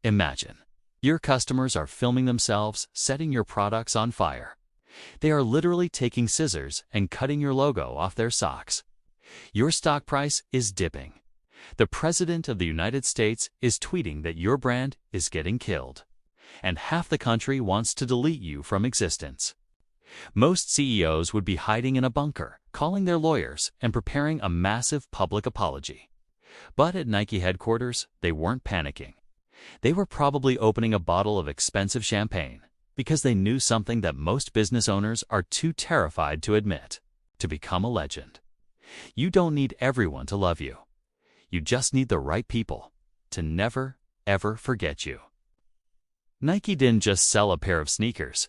Imagine, your customers are filming themselves setting your products on fire. They are literally taking scissors and cutting your logo off their socks. Your stock price is dipping. The President of the United States is tweeting that your brand is getting killed, and half the country wants to delete you from existence. Most CEOs would be hiding in a bunker, calling their lawyers, and preparing a massive public apology. But at Nike headquarters, they weren't panicking. They were probably opening a bottle of expensive champagne because they knew something that most business owners are too terrified to admit: to become a legend. You don't need everyone to love you. You just need the right people to never, ever forget you. Nike didn't just sell a pair of sneakers.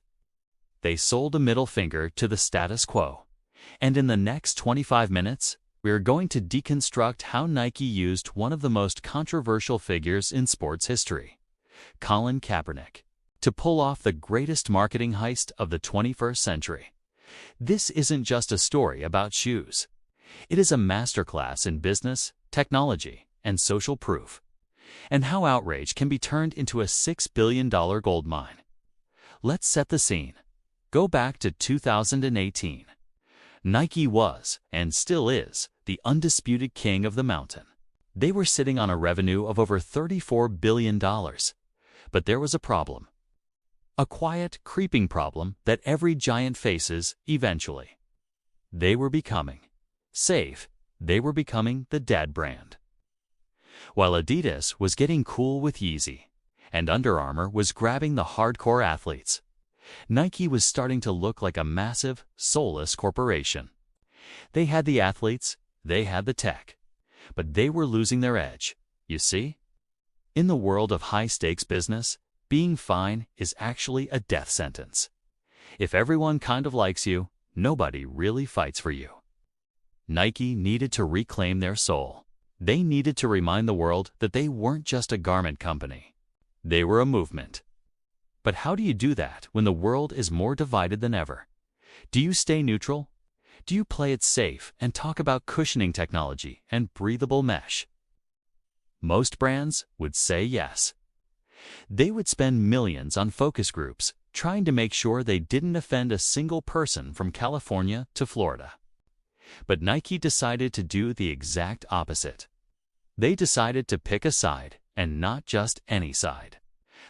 They sold a middle finger to the status quo. And in the next 25 minutes, we are going to deconstruct how Nike used one of the most controversial figures in sports history, Colin Kaepernick, to pull off the greatest marketing heist of the 21st century. This isn't just a story about shoes. It is a masterclass in business, technology, and social proof, and how outrage can be turned into a $6 billion gold mine. Let's set the scene. Go back to 2018. Nike was, and still is, the undisputed king of the mountain. They were sitting on a revenue of over $34 billion. But there was a problem. A quiet, creeping problem that every giant faces eventually. They were becoming safe. They were becoming the dead brand. While Adidas was getting cool with Yeezy, and Under Armour was grabbing the hardcore athletes, Nike was starting to look like a massive, soulless corporation. They had the athletes, they had the tech, but they were losing their edge, you see? In the world of high-stakes business, being fine is actually a death sentence. If everyone kind of likes you, nobody really fights for you. Nike needed to reclaim their soul. They needed to remind the world that they weren't just a garment company. They were a movement. But how do you do that when the world is more divided than ever? Do you stay neutral? Do you play it safe and talk about cushioning technology and breathable mesh? Most brands would say yes. They would spend millions on focus groups trying to make sure they didn't offend a single person from California to Florida. But Nike decided to do the exact opposite. They decided to pick a side, and not just any side.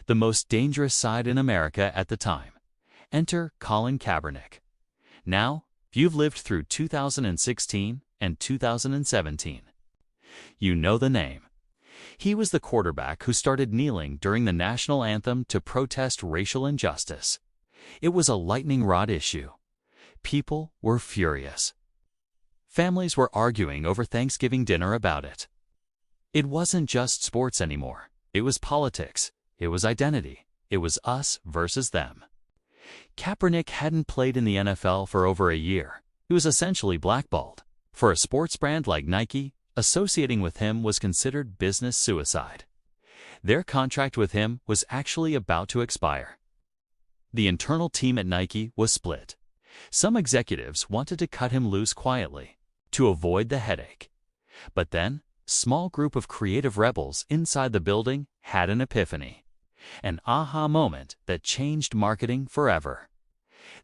The most dangerous side in America at the time. Enter Colin Kaepernick. Now, you've lived through 2016 and 2017. You know the name. He was the quarterback who started kneeling during the national anthem to protest racial injustice. It was a lightning rod issue. People were furious. Families were arguing over Thanksgiving dinner about it. It wasn't just sports anymore. It was politics. It was identity. It was us versus them. Kaepernick hadn't played in the NFL for over a year. He was essentially blackballed. For a sports brand like Nike, associating with him was considered business suicide. Their contract with him was actually about to expire. The internal team at Nike was split. Some executives wanted to cut him loose quietly, to avoid the headache. But then, a small group of creative rebels inside the building had an epiphany. An aha moment that changed marketing forever.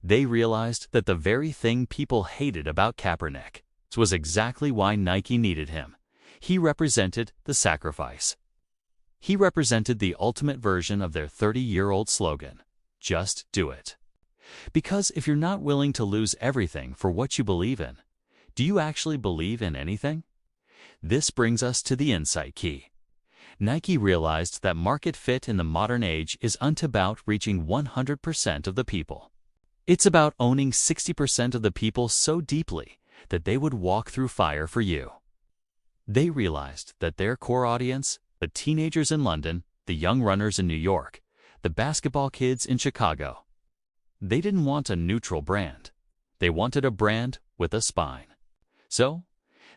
They realized that the very thing people hated about Kaepernick was exactly why Nike needed him. He represented the sacrifice. He represented the ultimate version of their 30-year-old slogan, "Just do it." Because if you're not willing to lose everything for what you believe in, do you actually believe in anything? This brings us to the insight key. Nike realized that market fit in the modern age isn't about reaching 100% of the people. It's about owning 60% of the people so deeply that they would walk through fire for you. They realized that their core audience, the teenagers in London, the young runners in New York, the basketball kids in Chicago, they didn't want a neutral brand. They wanted a brand with a spine. So,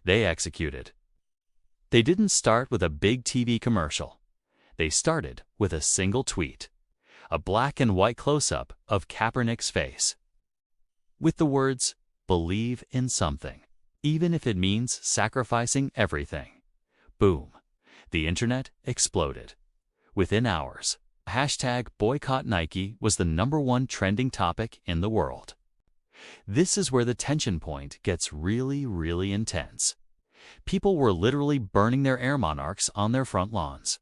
they executed. They didn't start with a big TV commercial. They started with a single tweet, a black and white close-up of Kaepernick's face, with the words, "Believe in something, even if it means sacrificing everything." Boom. The internet exploded. Within hours, hashtag boycott Nike was the #1 trending topic in the world. This is where the tension point gets really, really intense. People were literally burning their Air Monarchs on their front lawns.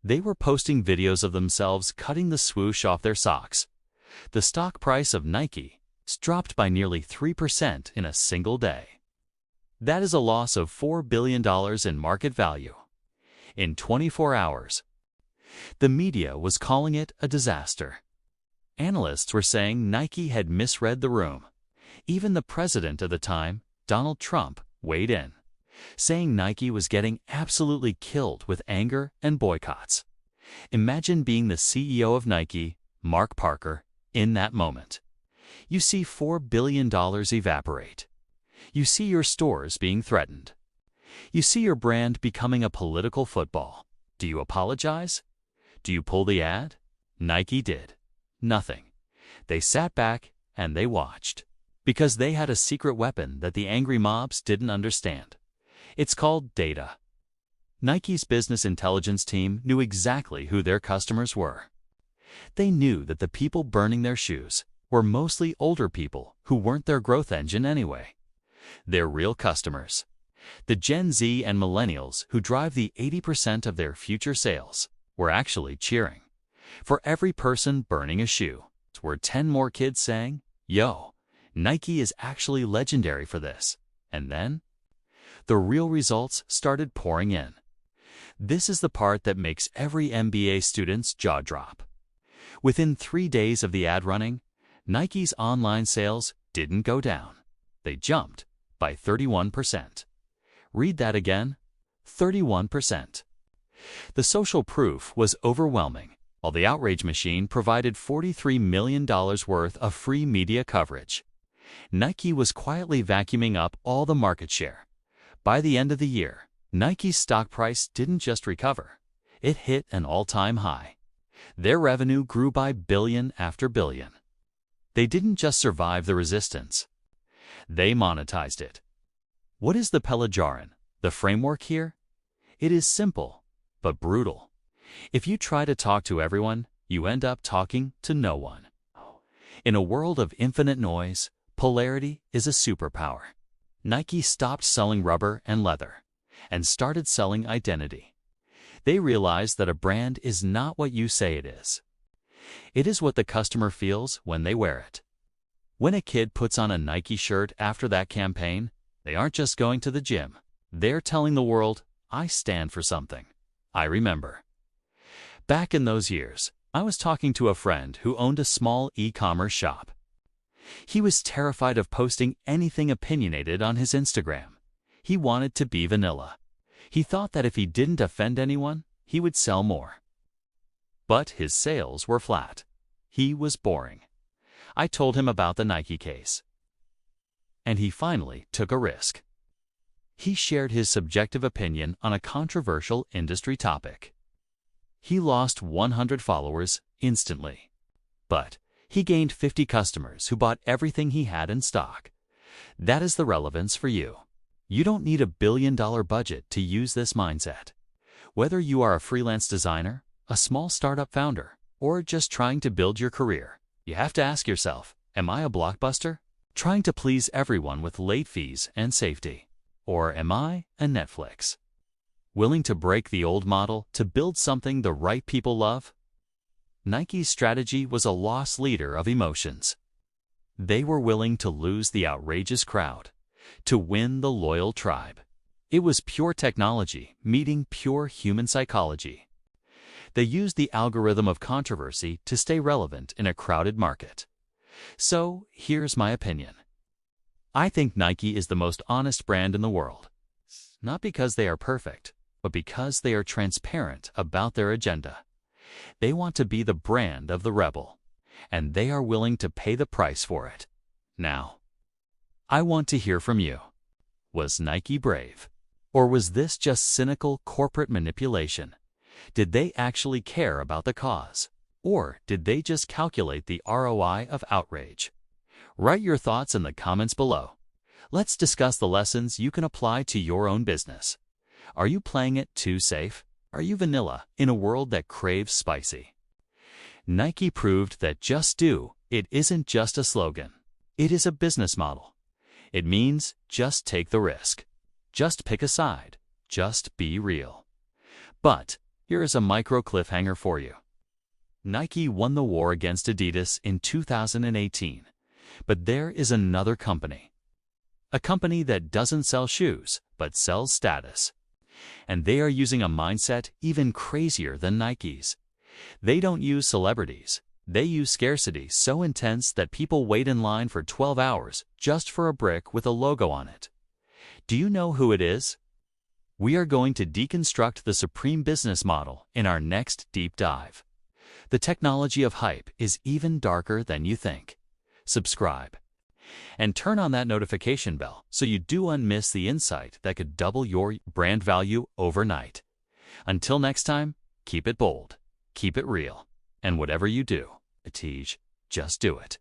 They were posting videos of themselves cutting the swoosh off their socks. The stock price of Nike dropped by nearly 3% in a single day. That is a loss of $4 billion in market value. In 24 hours, the media was calling it a disaster. Analysts were saying Nike had misread the room. Even the president of the time, Donald Trump, weighed in, saying Nike was getting absolutely killed with anger and boycotts. Imagine being the CEO of Nike, Mark Parker, in that moment. You see $4 billion evaporate. You see your stores being threatened. You see your brand becoming a political football. Do you apologize? Do you pull the ad? Nike did. Nothing. They sat back and they watched. Because they had a secret weapon that the angry mobs didn't understand. It's called data. Nike's business intelligence team knew exactly who their customers were. They knew that the people burning their shoes were mostly older people who weren't their growth engine anyway. Their real customers. The Gen Z and millennials who drive the 80% of their future sales were actually cheering. For every person burning a shoe, were 10 more kids saying, "Yo, Nike is actually legendary for this." And then, the real results started pouring in. This is the part that makes every MBA student's jaw drop. Within 3 days of the ad running, Nike's online sales didn't go down. They jumped by 31%. Read that again, 31%. The social proof was overwhelming, while the outrage machine provided $43 million worth of free media coverage. Nike was quietly vacuuming up all the market share. By the end of the year, Nike's stock price didn't just recover. It hit an all-time high. Their revenue grew by billion after billion. They didn't just survive the resistance. They monetized it. What is the Pelajaran, the framework here? It is simple, but brutal. If you try to talk to everyone, you end up talking to no one. In a world of infinite noise, polarity is a superpower. Nike stopped selling rubber and leather and started selling identity. They realized that a brand is not what you say it is. It is what the customer feels when they wear it. When a kid puts on a Nike shirt after that campaign, they aren't just going to the gym. They're telling the world, "I stand for something. I remember." Back in those years, I was talking to a friend who owned a small e-commerce shop. He was terrified of posting anything opinionated on his Instagram. He wanted to be vanilla. He thought that if he didn't offend anyone, he would sell more. But his sales were flat. He was boring. I told him about the Nike case. And he finally took a risk. He shared his subjective opinion on a controversial industry topic. He lost 100 followers instantly. But he gained 50 customers who bought everything he had in stock. That is the relevance for you. You don't need $1 billion budget to use this mindset. Whether you are a freelance designer, a small startup founder, or just trying to build your career, you have to ask yourself, am I a blockbuster? Trying to please everyone with late fees and safety? Or am I a Netflix? Willing to break the old model to build something the right people love? Nike's strategy was a lost leader of emotions. They were willing to lose the outrageous crowd to win the loyal tribe. It was pure technology meeting pure human psychology. They used the algorithm of controversy to stay relevant in a crowded market. So, here's my opinion. I think Nike is the most honest brand in the world. Not because they are perfect, but because they are transparent about their agenda. They want to be the brand of the rebel, and they are willing to pay the price for it. Now, I want to hear from you. Was Nike brave? Or was this just cynical corporate manipulation? Did they actually care about the cause? Or did they just calculate the ROI of outrage? Write your thoughts in the comments below. Let's discuss the lessons you can apply to your own business. Are you playing it too safe? Are you vanilla in a world that craves spicy? Nike proved that just do it isn't just a slogan. It is a business model. It means just take the risk. Just pick a side. Just be real. But here is a micro cliffhanger for you. Nike won the war against Adidas in 2018. But there is another company. A company that doesn't sell shoes, but sells status. And they are using a mindset even crazier than Nike's. They don't use celebrities. They use scarcity so intense that people wait in line for 12 hours just for a brick with a logo on it. Do you know who it is? We are going to deconstruct the supreme business model in our next deep dive. The technology of hype is even darker than you think. Subscribe. And turn on that notification bell so you don't miss the insight that could double your brand value overnight. Until next time, keep it bold, keep it real, and whatever you do, just do it.